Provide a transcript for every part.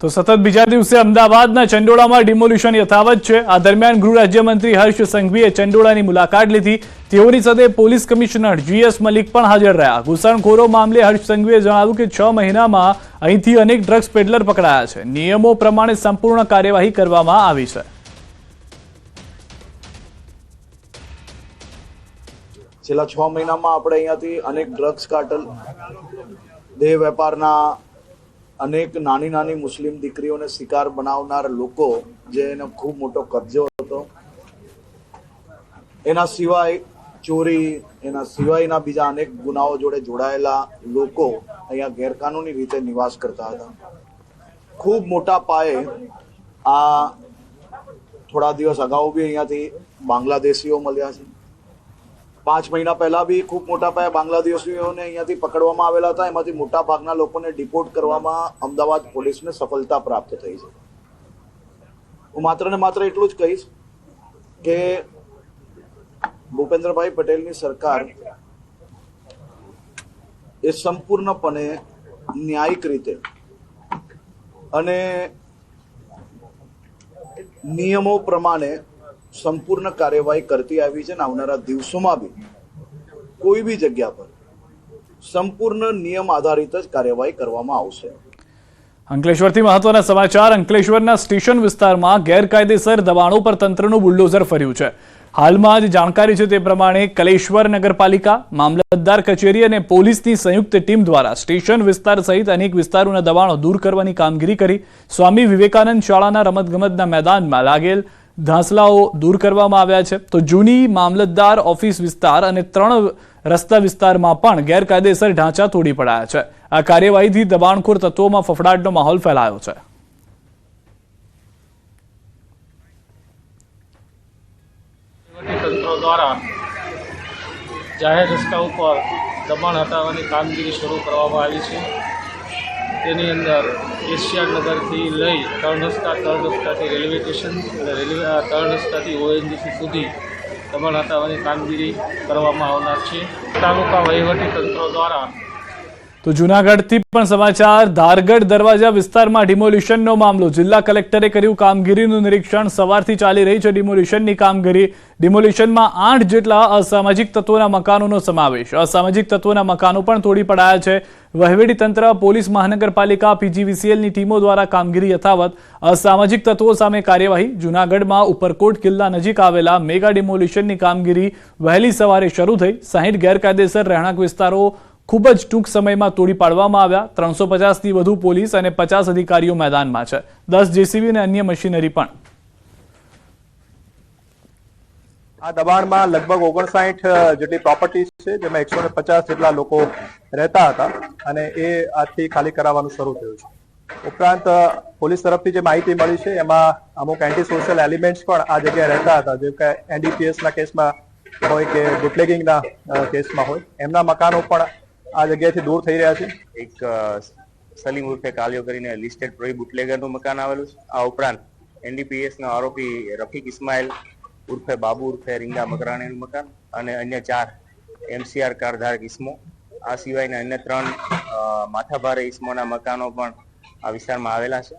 તો સતત બીજા દિવસે અમદાવાદના ચંડોળામાં ડિમોલ્યુશન યથાવત છે। આ દરમિયાન ગૃહ રાજ્યમંત્રી હર્ષ સંઘવીએ ચંડોળાની મુલાકાત લીધી। તેઓની સાથે પોલીસ કમિશનર GS મલિક પણ હાજર રહ્યા। ઘૂસણખોરો મામલે હર્ષ સંઘવીએ જણાવ્યું કે 6 મહિનામાં અહીંથી અનેક ડ્રગ્સ પેડલર પકડાયા છે। નિયમો પ્રમાણે સંપૂર્ણ કાર્યવાહી કરવામાં આવી છે। છેલ્લા 6 મહિનામાં આપણે અહીંયાથી અનેક ડ્રગ્સ કાર્ટલ, દેહ વેપારના અનેક નાની નાની મુસ્લિમ દીકરીઓને શિકાર બનાવનાર લોકો, જે એનો ખૂબ મોટો કબજો હતો, એના સિવાય ચોરી, એના સિવાયના બીજા અનેક ગુનાઓ જોડે જોડાયેલા લોકો અહીંયા ગેરકાનૂની રીતે નિવાસ કરતા હતા। ખૂબ મોટા પાયે આ થોડા દિવસ અગાઉ બી અહીંયાથી બાંગ્લાદેશીઓ મળ્યા છે। 5 મહિના પહેલા બી ખૂબ મોટા પાયે બાંગ્લાદેશીઓને અહીંયાથી પકડવામાં આવેલા હતા। એમાંથી મોટા ભાગના લોકોને ડિપોર્ટ કરવામાં અમદાવાદ પોલીસને સફળતા પ્રાપ્ત થઈ છે। હું માત્ર ને માત્ર એટલું જ કહીશ કે ભૂપેન્દ્રભાઈ પટેલની સરકાર એ સંપૂર્ણપણે ન્યાયિક રીતે અને નિયમો પ્રમાણે સંપૂર્ણ કાર્યવાહી કરતી આવી છે। આવનારા દિવસોમાં બી કોઈ બી જગ્યા પર સંપૂર્ણ નિયમ આધારિત જ કાર્યવાહી કરવામાં આવશે। અંકલેશ્વરથી મહત્વના સમાચાર। અંકલેશ્વરના સ્ટેશન વિસ્તારમાં ગેરકાયદેસર દબાણો પર તંત્રનું બુલડોઝર ફર્યું છે। હાલમાં જ જાણકારી છે તે પ્રમાણે કલેશ્વર નગરપાલિકા, મામલતદાર કચેરી અને પોલીસની સંયુક્ત ટીમ દ્વારા સ્ટેશન વિસ્તાર સહિત અનેક વિસ્તારોના દબાણો દૂર કરવાની કામગીરી કરી। સ્વામી વિવેકાનંદ શાળાના રમતગમતના મેદાનમાં લાગેલ ધાંસલાઓ દૂર કરવામાં આવ્યા છે। તો જૂની મામલતદાર ઓફિસ વિસ્તાર અને 3 રસ્તા વિસ્તારમાં પણ ગેરકાયદેસર ઢાંચા તોડી પડાયા છે। આ કાર્યવાહીથી દબાણખોર તત્વોમાં ફફડાટનો માહોલ ફેલાયો છે। તંત્રો દ્વારા જાહેર રસ્તા ઉપર દબાણ હટાવવાની કામગીરી શરૂ કરવામાં આવી છે। તેની અંદર એશિયાનગરથી લઈ 3 રસ્તાથી રેલવે સ્ટેશન અને 3 રસ્તાથી ONGC સુધી દબાણ હટાવવાની કામગીરી કરવામાં આવનાર છે। તાલુકા વહીવટી તંત્રો દ્વારા તો જૂનાગઢથી પણ સમાચાર। ધારગઢ દરવાજા વિસ્તારમાં ડિમોલ્યુશનનો મામલો। જિલ્લા કલેક્ટરે કર્યું કામગીરીનું નિરીક્ષણ। સવારથી ચાલી રહી છે ડિમોલ્યુશનની કામગીરી। ડિમોલ્યુશનમાં 8 જેટલા અસામાજિક તત્વોના મકાનોનો સમાવેશ। અસામાજિક તત્વોના મકાનો પણ તોડી પડાયા છે। વહીવટી તંત્ર, પોલીસ મહાનગરપાલિકા, PGVCLની ટીમો દ્વારા કામગીરી યથાવત। અસામાજિક તત્વો સામે કાર્યવાહી। જૂનાગઢમાં ઉપરકોટ કિલ્લા નજીક આવેલા મેગા ડિમોલ્યુશનની કામગીરી વહેલી સવારે શરૂ થઈ। 60 ગેરકાયદેસર રહેણાંક વિસ્તારો ખૂબ જ ટૂંક સમયમાં તોડી પાડવામાં આવ્યા। 350થી વધુ પોલીસ અને 50 અધિકારીઓ મેદાનમાં છે। 10 JCB અને અન્ય મશીનરી પણ। આ દબાણમાં લગભગ 59 જેટલી પ્રોપર્ટીઝ છે, જેમાં 150 જેટલા લોકો રહેતા હતા અને એ આજથી ખાલી કરાવવાનું શરૂ થયું છે। ઉપરાંત પોલીસ તરફથી જે માહિતી મળી છે એમાં અમુક એન્ટી સોશિયલ એલિમેન્ટ્સ પણ આ જગ્યાએ રહેતા હતા, જેમ કે NDPSના કેસમાં હોય કે બુટલેગિંગના કેસમાં હોય, એમના મકાનો પણ આ જગ્યાએથી દૂર થઈ રહ્યા છે। એક સલીમ ઉર્ફે કાલિયો કરીને લિસ્ટેડ પ્રોહી બુટલેગરનું મકાન આવેલું છે। આ ઉપરાંત NDPSના આરોપી રફીક ઇસ્માઇલ ઉર્ફે બાબુ ઉર્ફે રીંગા મકરાણીનું મકાન અને અન્ય 4 MCR કારધારક ઇસમો, આ સિવાયના અન્ય 3 માથાભારે ઇસમોના મકાનો પણ આ વિસ્તારમાં આવેલા છે।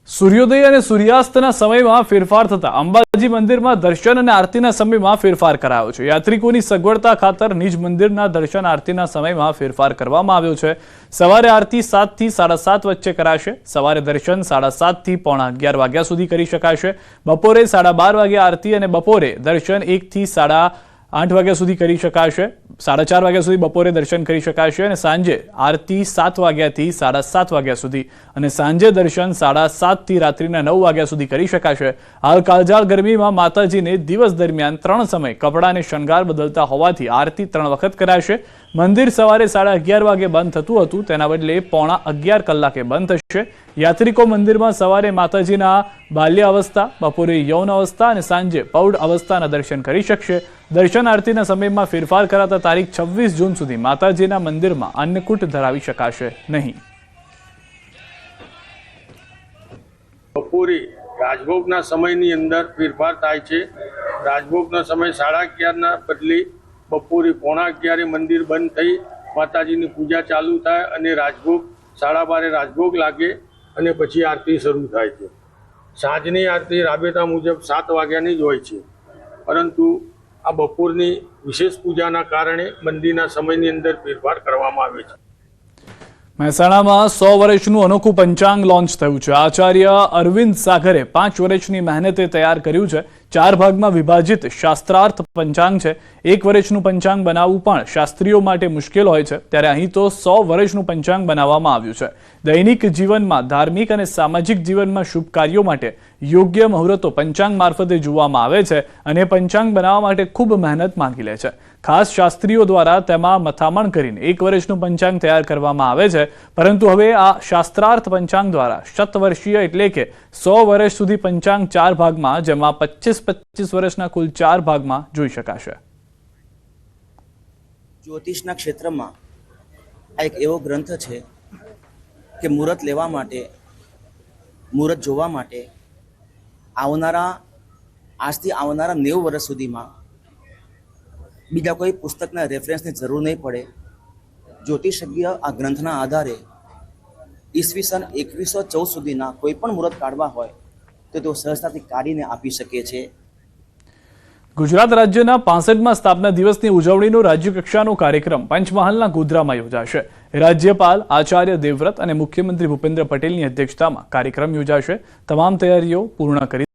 સૂર્યોદય અને સૂર્યાસ્તના સમયમાં ફેરફાર થતા અંબાજી મંદિરમાં દર્શન અને આરતીના સમયમાં ફેરફાર કરાયો છે। યાત્રિકોની સગવડતા ખાતર નિજ મંદિરના દર્શન આરતીના સમયમાં ફેરફાર કરવામાં આવ્યો છે। સવારે આરતી 7 થી 7:30 વચ્ચે કરાશે। સવારે દર્શન 7:30 થી 11:15 વાગ્યા સુધી કરી શકાશે। બપોરે 12:30 વાગે આરતી અને બપોરે દર્શન 1 થી 8:30 વાગ્યા સુધી કરી શકાશે। 4:30 વાગ્યા સુધી બપોરે દર્શન કરી શકાશે અને સાંજે આરતી 7 વાગ્યાથી 7:30 વાગ્યા સુધી અને સાંજે દર્શન 7:30 થી રાત્રિના 9 વાગ્યા સુધી કરી શકાશે। હાલ કાળઝાળ ગરમીમાં માતાજીને દિવસ દરમિયાન 3 સમય કપડાં અને શણગાર બદલતા હોવાથી આરતી 3 વખત કરાશે। મંદિર સવારે 11:30 વાગે બંધ થતું હતું, તેના બદલે 11:15 કલાકે બંધ થશે। યાત્રિકો મંદિરમાં સવારે માતાજીના બાલ્ય અવસ્થા, બપોરે યૌન અવસ્થા અને સાંજે પ્રૌઢ અવસ્થાના દર્શન કરી શકશે। દર્શન આરતીના સમયમાં ફેરફાર કરાતા તારીખ 26 જૂન સુધી માતાજીના મંદિરમાં અન્નકૂટ ધરાવી શકાશે નહીં। બપોરે રાજભોગના સમયની અંદર ફેરફાર થાય છે। રાજભોગનો સમય 11:30ના બદલે બપોરે 11:15 મંદિર બંધ થઈ માતાજીની પૂજા ચાલુ થાય અને રાજભોગ 12:30 રાજભોગ લાગે અને પછી આરતી શરૂ થાય છે. સાંજની આરતી રાબેતા મુજબ 7 વાગ્યાની જ હોય છે, પરંતુ આ બપોરની વિશેષ પૂજાના કારણે મંદિરના સમયની અંદર ફેરફાર કરવામાં આવે છે. મહેસાણામાં 100 વર્ષનું અનોખું પંચાંગ લોન્ચ થયું છે. આચાર્ય અરવિંદ સાગરે 5 વર્ષની મહેનતે તૈયાર કર્યું છે. 4 ભાગમાં વિભાજિત શાસ્ત્રાર્થ પંચાંગ છે. 1 વર્ષનું પંચાંગ બનાવવું પણ શાસ્ત્રીઓ માટે મુશ્કેલ હોય છે, ત્યારે અહીં તો 100 વર્ષનું પંચાંગ બનાવવામાં આવ્યું છે. દૈનિક જીવનમાં, ધાર્મિક અને સામાજિક જીવનમાં શુભ કાર્યો માટે યોગ્ય મુહૂર્તો પંચાંગ મારફતે જોવામાં આવે છે અને પંચાંગ બનાવવા માટે ખૂબ મહેનત માંગી લે છે. ખાસ શાસ્ત્રીઓ દ્વારા તેમાં મથામણ કરીને 1 વર્ષનું પંચાંગ તૈયાર કરવામાં આવે છે, પરંતુ હવે આ શાસ્ત્રાર્થ પંચાંગ દ્વારા શતવર્ષીય એટલે કે 100 વર્ષ સુધી પંચાંગ 4 ભાગમાં, જેમાં 25 વર્ષના કુલ 4 ભાગમાં જોઈ શકાશે. જ્યોતિષના ક્ષેત્રમાં આ એક એવો ગ્રંથ છે કે મુહૂર્ત લેવા માટે, મુહૂર્ત જોવા માટે આજથી આવનારા 90 વર્ષ સુધીમાં બીજા કોઈ પુસ્તકના રેફરન્સની જરૂર નહીં પડે. જ્યોતિષજ્ઞ આ ગ્રંથના આધારે ઈસવીસન 2114 સુધીના કોઈ પણ મુહૂર્ત કાઢવા હોય તો તેઓ સહજતાથી કાઢીને આપી શકે છે. ગુજરાત રાજ્યના 65મા સ્થાપના દિવસની ઉજવણીનો રાજ્યકક્ષાનો કાર્યક્રમ પંચમહાલના ગોધરામાં યોજાશે. રાજ્યપાલ આચાર્ય દેવવ્રત અને મુખ્યમંત્રી ભૂપેન્દ્ર પટેલની અધ્યક્ષતામાં કાર્યક્રમ યોજાશે. તમામ તૈયારીઓ પૂર્ણ કરી